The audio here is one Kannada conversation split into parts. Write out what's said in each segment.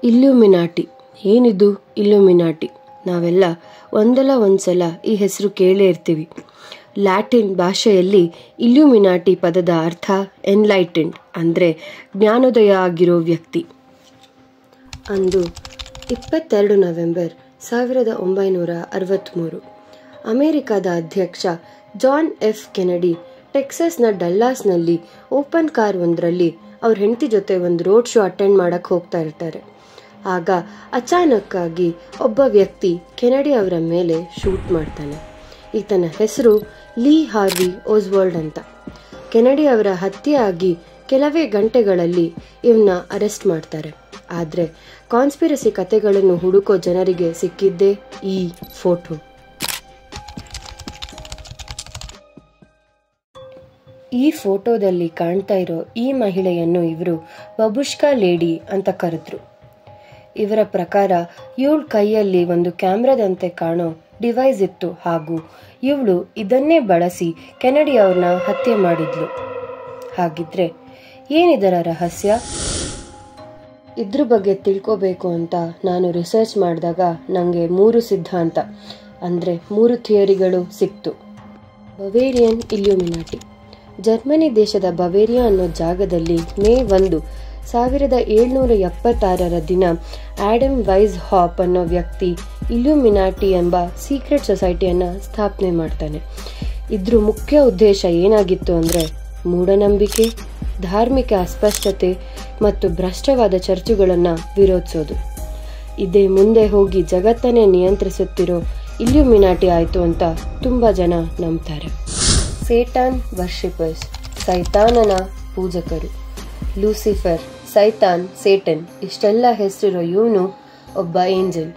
ಇಲ್ಯೂಮಿನಾಟಿ. ಏನಿದು ಇಲ್ಯೂಮಿನಾಟಿ? ನಾವೆಲ್ಲ ಒಂದಲ್ಲ ಒಂದ್ಸಲ ಈ ಹೆಸರು ಕೇಳೇ ಇರ್ತೀವಿ. ಲ್ಯಾಟಿನ್ ಭಾಷೆಯಲ್ಲಿ ಇಲ್ಯೂಮಿನಾಟಿ ಪದದ ಅರ್ಥ ಎನ್ಲೈಟೆಂಡ್ ಅಂದರೆ ಜ್ಞಾನೋದಯ ಆಗಿರೋ ವ್ಯಕ್ತಿ. ಅಂದು 22 ನವೆಂಬರ್ 1963 ಅಮೆರಿಕದ ಅಧ್ಯಕ್ಷ ಜಾನ್ ಎಫ್ ಕೆನಡಿ ಟೆಕ್ಸಸ್ನ ಡಲ್ಲಾಸ್ನಲ್ಲಿ ಓಪನ್ ಕಾರ್ ಒಂದರಲ್ಲಿ ಅವ್ರ ಹೆಂಡತಿ ಜೊತೆ ಒಂದು ರೋಡ್ ಶೋ ಅಟೆಂಡ್ ಮಾಡಕ್ಕೆ ಹೋಗ್ತಾ ಇರ್ತಾರೆ. ಆಗ ಅಚಾನಕ್ಕಾಗಿ ಒಬ್ಬ ವ್ಯಕ್ತಿ ಕೆನಡಿ ಅವರ ಮೇಲೆ ಶೂಟ್ ಮಾಡ್ತಾನೆ. ಈತನ ಹೆಸರು ಲೀ ಹಾರ್ವಿ ಓಸ್ವಾಲ್ಡ್ ಅಂತ. ಕೆನಡಿ ಅವರ ಹತ್ಯೆ ಆಗಿ ಕೆಲವೇ ಗಂಟೆಗಳಲ್ಲಿ ಇವನ್ನ ಅರೆಸ್ಟ್ ಮಾಡ್ತಾರೆ. ಆದರೆ ಕಾನ್ಸ್ಪಿರಸಿ ಕಥೆಗಳನ್ನು ಹುಡುಕೋ ಜನರಿಗೆ ಸಿಕ್ಕಿದ್ದೇ ಈ ಫೋಟೋ. ಈ ಫೋಟೋದಲ್ಲಿ ಕಾಣ್ತಾ ಇರೋ ಈ ಮಹಿಳೆಯನ್ನು ಇವರು ಬಬುಷ್ಕಾ ಲೇಡಿ ಅಂತ ಕರೆದ್ರು. ಇವರ ಪ್ರಕಾರ ಇವಳ ಕೈಯಲ್ಲಿ ಒಂದು ಕ್ಯಾಮ್ರಾದಂತೆ ಕಾಣೋ ಡಿವೈಸ್ ಇತ್ತು ಹಾಗೂ ಇವಳು ಇದನ್ನೇ ಬಳಸಿ ಕೆನಡಿ ಅವ್ರನ್ನ ಹತ್ಯೆ ಮಾಡಿದ್ಲು. ಹಾಗಿದ್ರೆ ಏನಿದರ ರಹಸ್ಯ? ಇದ್ರ ಬಗ್ಗೆ ತಿಳ್ಕೋಬೇಕು ಅಂತ ನಾನು ರಿಸರ್ಚ್ ಮಾಡಿದಾಗ ನನಗೆ 3 ಸಿದ್ಧಾಂತ ಅಂದರೆ 3 ಥಿಯರಿಗಳು ಸಿಕ್ತು. ಬವೇರಿಯನ್ ಇಲ್ಯೂಮಿನಾಟಿ. ಜರ್ಮನಿ ದೇಶದ ಬವೇರಿಯಾ ಅನ್ನೋ ಜಾಗದಲ್ಲಿ ಮೇ 1, 1776 ದಿನ ಆಡಮ್ ವೈಸ್ ಹಾಪ್ ಅನ್ನೋ ವ್ಯಕ್ತಿ ಇಲ್ಯೂಮಿನಾಟಿ ಎಂಬ ಸೀಕ್ರೆಟ್ ಸೊಸೈಟಿಯನ್ನು ಸ್ಥಾಪನೆ ಮಾಡ್ತಾನೆ. ಇದ್ರ ಮುಖ್ಯ ಉದ್ದೇಶ ಏನಾಗಿತ್ತು ಅಂದರೆ ಮೂಢನಂಬಿಕೆ, ಧಾರ್ಮಿಕ ಅಸ್ಪಷ್ಟತೆ ಮತ್ತು ಭ್ರಷ್ಟವಾದ ಚರ್ಚುಗಳನ್ನು ವಿರೋಧಿಸೋದು. ಇದೇ ಮುಂದೆ ಹೋಗಿ ಜಗತ್ತನ್ನೇ ನಿಯಂತ್ರಿಸುತ್ತಿರೋ ಇಲ್ಯೂಮಿನಾಟಿ ಆಯಿತು ಅಂತ ತುಂಬ ಜನ ನಂಬ್ತಾರೆ. ಸೇಟಾನ್ ವರ್ಷಿಪರ್ಸ್, ಸೈತಾನನ ಪೂಜಕರು. ಲೂಸಿಫರ್, ಸೈತಾನ್, ಸೇಟನ್ ಇಷ್ಟೆಲ್ಲ ಹೆಸರಿರೋ ಇವನು ಒಬ್ಬ ಏಂಜಲ್.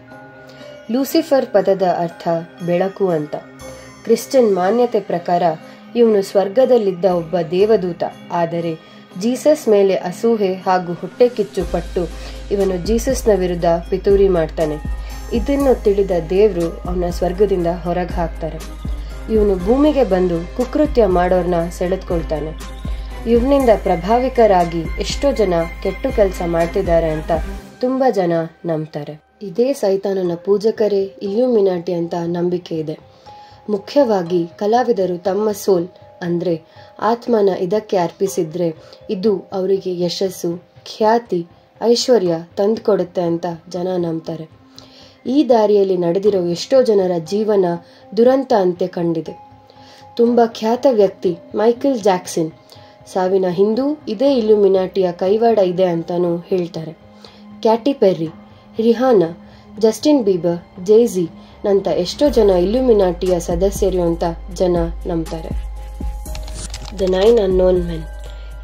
ಲೂಸಿಫರ್ ಪದದ ಅರ್ಥ ಬೆಳಕು ಅಂತ. ಕ್ರಿಶ್ಚಿಯನ್ ಮಾನ್ಯತೆ ಪ್ರಕಾರ ಇವನು ಸ್ವರ್ಗದಲ್ಲಿದ್ದ ಒಬ್ಬ ದೇವದೂತ. ಆದರೆ ಜೀಸಸ್ ಮೇಲೆ ಅಸೂಹೆ ಹಾಗೂ ಹೊಟ್ಟೆ ಕಿಚ್ಚು ಪಟ್ಟು ಇವನು ಜೀಸಸ್ನ ವಿರುದ್ಧ ಪಿತೂರಿ ಮಾಡ್ತಾನೆ. ಇದನ್ನು ತಿಳಿದ ದೇವರು ಅವನ ಸ್ವರ್ಗದಿಂದ ಹೊರಗೆ ಹಾಕ್ತಾರೆ. ಇವನು ಭೂಮಿಗೆ ಬಂದು ಕುಕೃತ್ಯ ಮಾಡೋರ್ನ ಸೆಳೆದುಕೊಳ್ತಾನೆ. ಇವನಿಂದ ಪ್ರಭಾವಿಕರಾಗಿ ಎಷ್ಟೋ ಜನ ಕೆಟ್ಟು ಕೆಲಸ ಮಾಡ್ತಿದ್ದಾರೆ ಅಂತ ತುಂಬ ಜನ ನಂಬ್ತಾರೆ. ಇದೇ ಸೈತಾನನ ಪೂಜಕರೇ ಇಲ್ಯೂಮಿನಾಟಿ ಅಂತ ನಂಬಿಕೆ ಇದೆ. ಮುಖ್ಯವಾಗಿ ಕಲಾವಿದರು ತಮ್ಮ ಸೋಲ್ ಅಂದರೆ ಆತ್ಮನ ಇದಕ್ಕೆ ಅರ್ಪಿಸಿದ್ರೆ ಇದು ಅವರಿಗೆ ಯಶಸ್ಸು, ಖ್ಯಾತಿ, ಐಶ್ವರ್ಯ ತಂದುಕೊಡುತ್ತೆ ಅಂತ ಜನ ನಂಬ್ತಾರೆ. ಈ ದಾರಿಯಲ್ಲಿ ನಡೆದಿರೋ ಎಷ್ಟೋ ಜನರ ಜೀವನ ದುರಂತ ಅಂತ್ಯ ಕಂಡಿದೆ. ತುಂಬ ಖ್ಯಾತ ವ್ಯಕ್ತಿ ಮೈಕಲ್ ಜಾಕ್ಸನ್ ಸಾವಿನ ಹಿಂದೂ ಇದೇ ಇಲ್ಯೂಮಿನಾಟಿಯ ಕೈವಾಡ ಇದೆ ಅಂತಾನೂ ಹೇಳ್ತಾರೆ. ಕ್ಯಾಟಿ ಪೆರ್ರಿ, ರಿಹಾನಾ, ಜಸ್ಟಿನ್ ಬೀಬರ್, ಜೇಜಿ ನಂತ ಎಷ್ಟೋ ಜನ ಇಲ್ಯೂಮಿನಾಟಿಯ ಸದಸ್ಯರು ಅಂತ ಜನ ನಂಬ್ತಾರೆ. The 9 unknown men.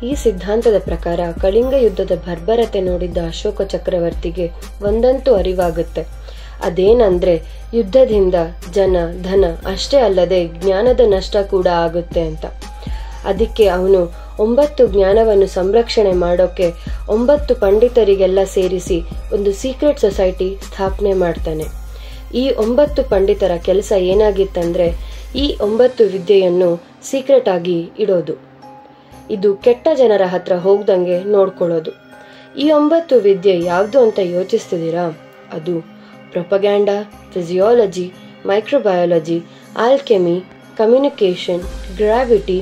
ಈ ಸಿದ್ಧಾಂತದ ಪ್ರಕಾರ ಕಳಿಂಗ ಯುದ್ಧದ ಬರ್ಬರತೆ ನೋಡಿದ್ದ ಅಶೋಕ ಚಕ್ರವರ್ತಿಗೆ ಒಂದಂತೂ ಅರಿವಾಗುತ್ತೆ. ಅದೇನಂದ್ರೆ ಯುದ್ಧದಿಂದ ಜನ, ಧನ ಅಷ್ಟೇ ಅಲ್ಲದೆ ಜ್ಞಾನದ ನಷ್ಟ ಕೂಡ ಆಗುತ್ತೆ ಅಂತ. ಅದಕ್ಕೆ ಅವನು 9 ಜ್ಞಾನವನ್ನು ಸಂರಕ್ಷಣೆ ಮಾಡೋಕೆ 9 ಪಂಡಿತರಿಗೆಲ್ಲ ಸೇರಿಸಿ ಒಂದು ಸೀಕ್ರೆಟ್ ಸೊಸೈಟಿ ಸ್ಥಾಪನೆ ಮಾಡ್ತಾನೆ. ಈ 9 ಪಂಡಿತರ ಕೆಲಸ ಏನಾಗಿತ್ತಂದ್ರೆ ಈ 9 ವಿದ್ಯೆಯನ್ನು ಸೀಕ್ರೆಟ್ ಆಗಿ ಇಡೋದು. ಇದು ಕೆಟ್ಟ ಜನರ ಹತ್ರ ಹೋಗ್ದಂಗೆ ನೋಡ್ಕೊಳ್ಳೋದು. ಈ 9 ವಿದ್ಯೆ ಯಾವುದು ಅಂತ ಯೋಚಿಸ್ತಿದ್ದೀರಾ? ಅದು propaganda, physiology, microbiology, alchemy, communication, gravity,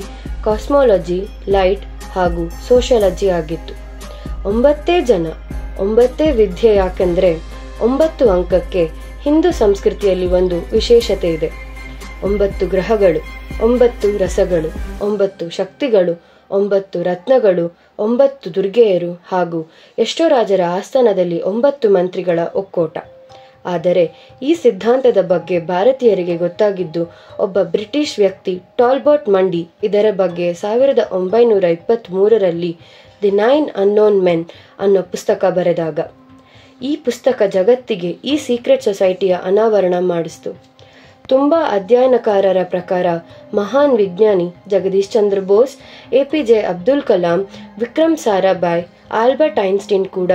cosmology, light ಹಾಗೂ ಸೋಷಿಯಾಲಜಿ ಆಗಿತ್ತು. 9 ಜನ 9 ವಿದ್ಯೆ. ಯಾಕಂದ್ರೆ 9 ಅಂಕಕ್ಕೆ ಹಿಂದೂ ಸಂಸ್ಕೃತಿಯಲ್ಲಿ ಒಂದು ವಿಶೇಷತೆ ಇದೆ. 9 ಗ್ರಹಗಳು, 9 ರಸಗಳು, 9 ಶಕ್ತಿಗಳು, 9 ರತ್ನಗಳು, 9 ದುರ್ಗೆಯರು ಹಾಗೂ ಎಷ್ಟೋ ರಾಜರ ಆಸ್ಥಾನದಲ್ಲಿ 9 ಮಂತ್ರಿಗಳ ಒಕ್ಕೋಟ. ಆದರೆ ಈ ಸಿದ್ಧಾಂತದ ಬಗ್ಗೆ ಭಾರತೀಯರಿಗೆ ಗೊತ್ತಾಗಿದ್ದು ಒಬ್ಬ ಬ್ರಿಟಿಷ್ ವ್ಯಕ್ತಿ ಟಾಲ್ಬಾಟ್ ಮಂಡಿ ಇದರ ಬಗ್ಗೆ 1923ರಲ್ಲಿ ದಿ 9 ಅನ್ನೋನ್ ಮೆನ್ ಅನ್ನೋ ಪುಸ್ತಕ ಬರೆದಾಗ. ಈ ಪುಸ್ತಕ ಜಗತ್ತಿಗೆ ಈ ಸೀಕ್ರೆಟ್ ಸೊಸೈಟಿಯ ಅನಾವರಣ ಮಾಡಿಸ್ತು. ತುಂಬ ಅಧ್ಯಯನಕಾರರ ಪ್ರಕಾರ ಮಹಾನ್ ವಿಜ್ಞಾನಿ Jagadish Chandra Bose, APJ Abdul Kalam, Vikram Sarabhai, Albert Einstein ಕೂಡ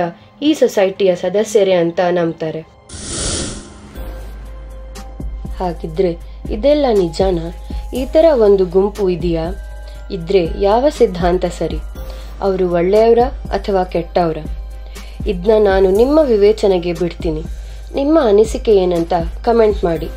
ಈ ಸೊಸೈಟಿಯ ಸದಸ್ಯರೇ ಅಂತ ನಂಬ್ತಾರೆ. ಹಾಗಿದ್ರೆ ಇದೆಲ್ಲ ನಿಜಾನಾ? ಈ ಥರ ಒಂದು ಗುಂಪು ಇದೆಯಾ? ಇದ್ರೆ ಯಾವ ಸಿದ್ಧಾಂತ ಸರಿ? ಅವರು ಒಳ್ಳೆಯವರ ಅಥವಾ ಕೆಟ್ಟವರ? ಇದನ್ನ ನಾನು ನಿಮ್ಮ ವಿವೇಚನೆಗೆ ಬಿಡ್ತೀನಿ. ನಿಮ್ಮ ಅನಿಸಿಕೆ ಏನಂತ ಕಮೆಂಟ್ ಮಾಡಿ.